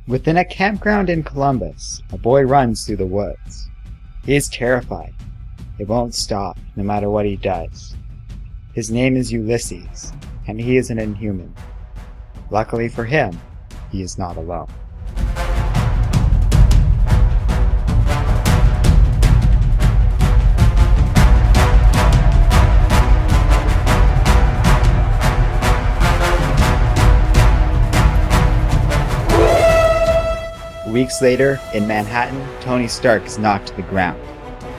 Within a campground in Columbus, a boy runs through the woods. He is terrified. It won't stop, no matter what he does. His name is Ulysses, and he is an inhuman. Luckily for him, he is not alone. Weeks later, in Manhattan, Tony Stark is knocked to the ground.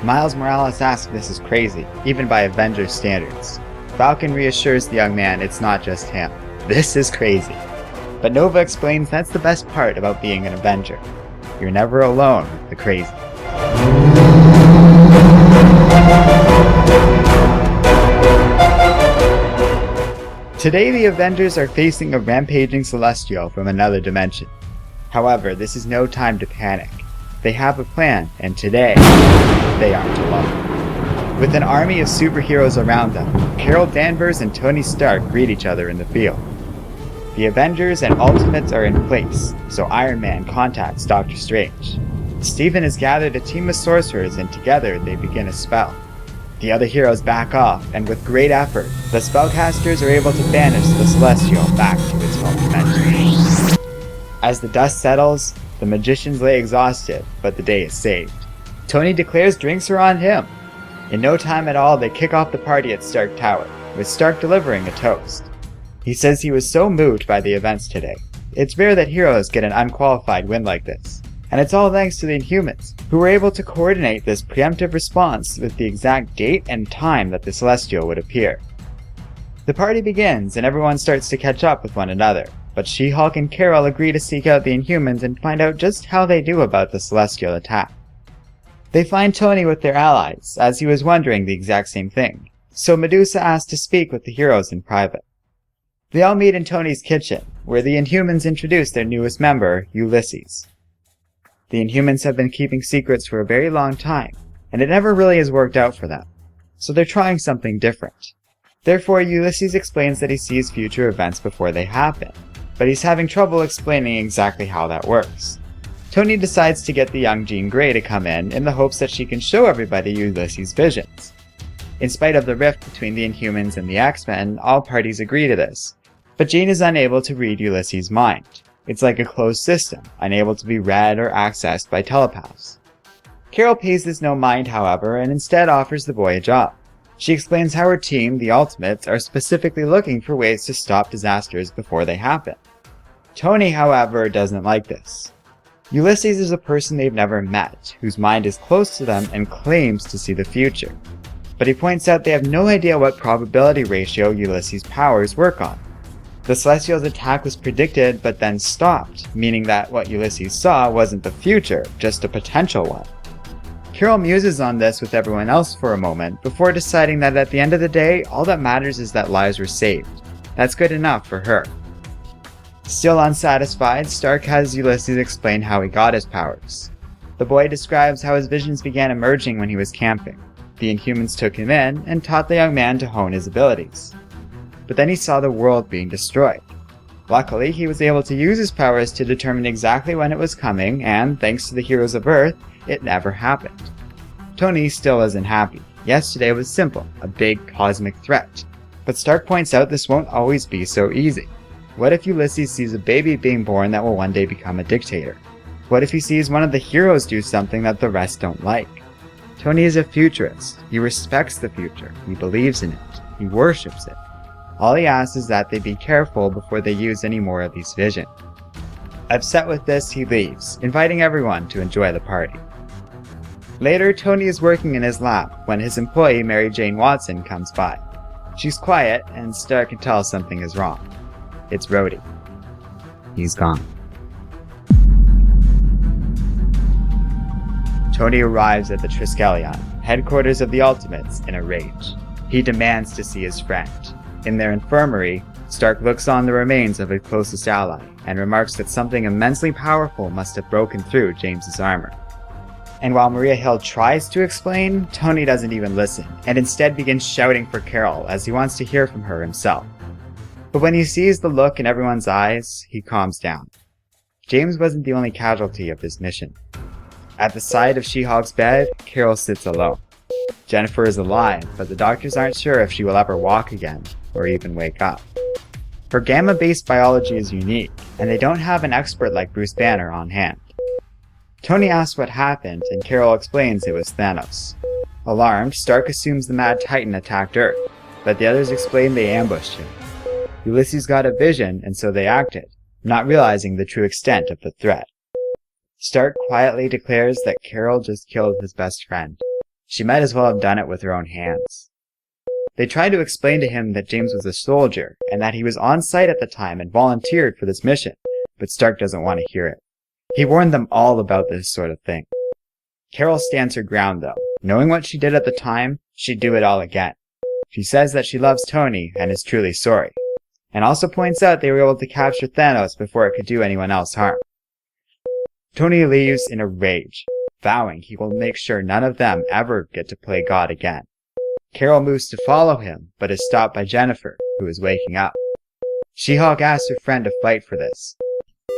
Miles Morales asks if this is crazy, even by Avengers standards. Falcon reassures the young man it's not just him. This is crazy. But Nova explains that's the best part about being an Avenger. You're never alone with the crazy. Today the Avengers are facing a rampaging Celestial from another dimension. However, this is no time to panic. They have a plan, and today, they aren't alone. With an army of superheroes around them, Carol Danvers and Tony Stark greet each other in the field. The Avengers and Ultimates are in place, so Iron Man contacts Doctor Strange. Stephen has gathered a team of sorcerers, and together they begin a spell. The other heroes back off, and with great effort, the spellcasters are able to banish the Celestial back to its home dimension. As the dust settles, the magicians lay exhausted, but the day is saved. Tony declares drinks are on him. In no time at all, they kick off the party at Stark Tower, with Stark delivering a toast. He says he was so moved by the events today. It's rare that heroes get an unqualified win like this, and it's all thanks to the Inhumans, who were able to coordinate this preemptive response with the exact date and time that the Celestial would appear. The party begins, and everyone starts to catch up with one another. But She-Hulk and Carol agree to seek out the Inhumans and find out just how they do about the Celestial attack. They find Tony with their allies, as he was wondering the exact same thing, so Medusa asks to speak with the heroes in private. They all meet in Tony's kitchen, where the Inhumans introduce their newest member, Ulysses. The Inhumans have been keeping secrets for a very long time, and it never really has worked out for them, so they're trying something different. Therefore, Ulysses explains that he sees future events before they happen, but he's having trouble explaining exactly how that works. Tony decides to get the young Jean Grey to come in the hopes that she can show everybody Ulysses' visions. In spite of the rift between the Inhumans and the X-Men, all parties agree to this, but Jean is unable to read Ulysses' mind. It's like a closed system, unable to be read or accessed by telepaths. Carol pays this no mind, however, and instead offers the boy a job. She explains how her team, the Ultimates, are specifically looking for ways to stop disasters before they happen. Tony, however, doesn't like this. Ulysses is a person they've never met, whose mind is close to them and claims to see the future. But he points out they have no idea what probability ratio Ulysses' powers work on. The Celestial's attack was predicted but then stopped, meaning that what Ulysses saw wasn't the future, just a potential one. Carol muses on this with everyone else for a moment, before deciding that at the end of the day, all that matters is that lives were saved. That's good enough for her. Still unsatisfied, Stark has Ulysses explain how he got his powers. The boy describes how his visions began emerging when he was camping. The Inhumans took him in and taught the young man to hone his abilities. But then he saw the world being destroyed. Luckily, he was able to use his powers to determine exactly when it was coming, and thanks to the heroes of Earth, it never happened. Tony still isn't happy. Yesterday was simple, a big cosmic threat. But Stark points out this won't always be so easy. What if Ulysses sees a baby being born that will one day become a dictator? What if he sees one of the heroes do something that the rest don't like? Tony is a futurist. He respects the future. He believes in it. He worships it. All he asks is that they be careful before they use any more of these visions. Upset with this, he leaves, inviting everyone to enjoy the party. Later, Tony is working in his lab when his employee Mary Jane Watson comes by. She's quiet, and Stark can tell something is wrong. It's Rhodey. He's gone. Tony arrives at the Triskelion, headquarters of the Ultimates, in a rage. He demands to see his friend. In their infirmary, Stark looks on the remains of his closest ally, and remarks that something immensely powerful must have broken through James's armor. And while Maria Hill tries to explain, Tony doesn't even listen, and instead begins shouting for Carol as he wants to hear from her himself. But when he sees the look in everyone's eyes, he calms down. James wasn't the only casualty of this mission. At the side of She-Hulk's bed, Carol sits alone. Jennifer is alive, but the doctors aren't sure if she will ever walk again, or even wake up. Her gamma-based biology is unique, and they don't have an expert like Bruce Banner on hand. Tony asks what happened, and Carol explains it was Thanos. Alarmed, Stark assumes the Mad Titan attacked Earth, but the others explain they ambushed him. Ulysses got a vision, and so they acted, not realizing the true extent of the threat. Stark quietly declares that Carol just killed his best friend. She might as well have done it with her own hands. They try to explain to him that James was a soldier, and that he was on site at the time and volunteered for this mission, but Stark doesn't want to hear it. He warned them all about this sort of thing. Carol stands her ground though. Knowing what she did at the time, she'd do it all again. She says that she loves Tony and is truly sorry, and also points out they were able to capture Thanos before it could do anyone else harm. Tony leaves in a rage, vowing he will make sure none of them ever get to play God again. Carol moves to follow him, but is stopped by Jennifer, who is waking up. She-Hulk asks her friend to fight for this.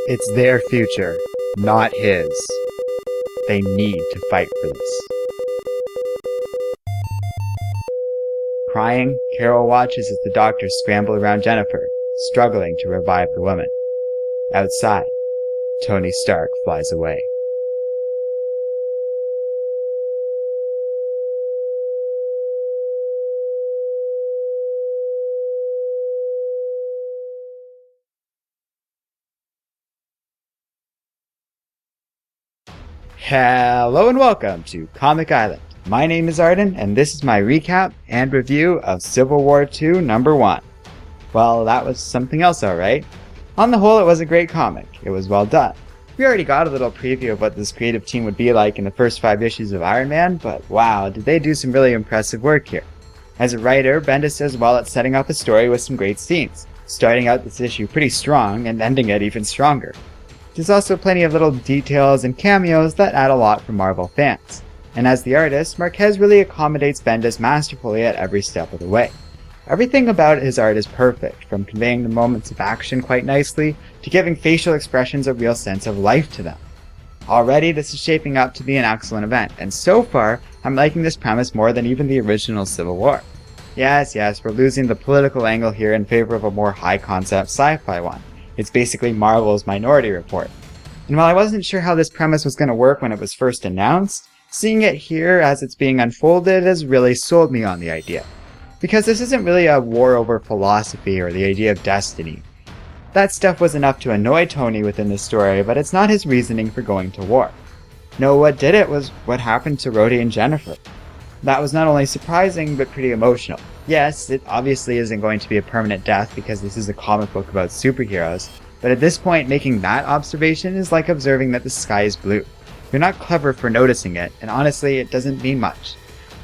It's their future, not his. They need to fight for this. Crying, Carol watches as the doctors scramble around Jennifer, struggling to revive the woman. Outside, Tony Stark flies away. Hello and welcome to Comic Island. My name is Arden, and this is my recap and review of Civil War II #1. Well, that was something else alright. On the whole, it was a great comic. It was well done. We already got a little preview of what this creative team would be like in the first 5 issues of Iron Man, but wow, did they do some really impressive work here. As a writer, Bendis does well at setting up a story with some great scenes, starting out this issue pretty strong and ending it even stronger. There's also plenty of little details and cameos that add a lot for Marvel fans. And as the artist, Marquez really accommodates Bendis masterfully at every step of the way. Everything about his art is perfect, from conveying the moments of action quite nicely, to giving facial expressions a real sense of life to them. Already, this is shaping up to be an excellent event, and so far, I'm liking this premise more than even the original Civil War. Yes, we're losing the political angle here in favor of a more high-concept sci-fi one. It's basically Marvel's Minority Report. And while I wasn't sure how this premise was going to work when it was first announced, seeing it here as it's being unfolded has really sold me on the idea. Because this isn't really a war over philosophy or the idea of destiny. That stuff was enough to annoy Tony within the story, but it's not his reasoning for going to war. No, what did it was what happened to Rhodey and Jennifer. That was not only surprising, but pretty emotional. Yes, it obviously isn't going to be a permanent death because this is a comic book about superheroes, but at this point making that observation is like observing that the sky is blue. You're not clever for noticing it, and honestly it doesn't mean much.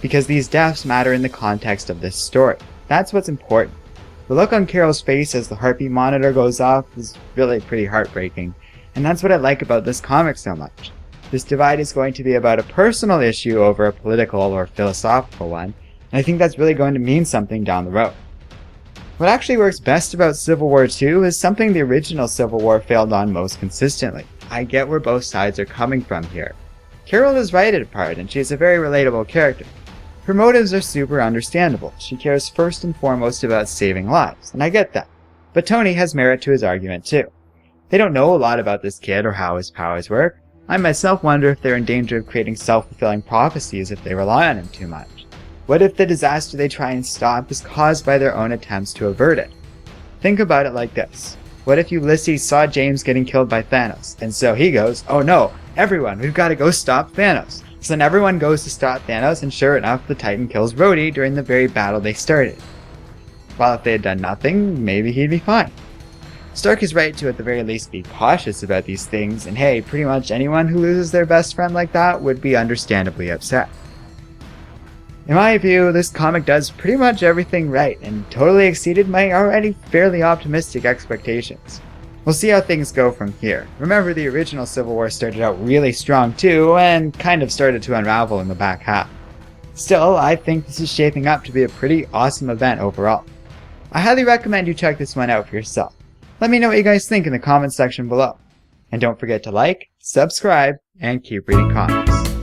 Because these deaths matter in the context of this story. That's what's important. The look on Carol's face as the heartbeat monitor goes off is really pretty heartbreaking, and that's what I like about this comic so much. This divide is going to be about a personal issue over a political or philosophical one, and I think that's really going to mean something down the road. What actually works best about Civil War II is something the original Civil War failed on most consistently. I get where both sides are coming from here. Carol is right at part, and she's a very relatable character. Her motives are super understandable. She cares first and foremost about saving lives, and I get that. But Tony has merit to his argument too. They don't know a lot about this kid or how his powers work. I myself wonder if they're in danger of creating self-fulfilling prophecies if they rely on him too much. What if the disaster they try and stop is caused by their own attempts to avert it? Think about it like this. What if Ulysses saw James getting killed by Thanos, and so he goes, "Oh no, everyone, we've got to go stop Thanos." So then everyone goes to stop Thanos, and sure enough, the Titan kills Rhodey during the very battle they started. While if they had done nothing, maybe he'd be fine. Stark is right to at the very least be cautious about these things, and hey, pretty much anyone who loses their best friend like that would be understandably upset. In my view, this comic does pretty much everything right, and totally exceeded my already fairly optimistic expectations. We'll see how things go from here. Remember, the original Civil War started out really strong too, and kind of started to unravel in the back half. Still, I think this is shaping up to be a pretty awesome event overall. I highly recommend you check this one out for yourself. Let me know what you guys think in the comments section below. And don't forget to like, subscribe, and keep reading comics.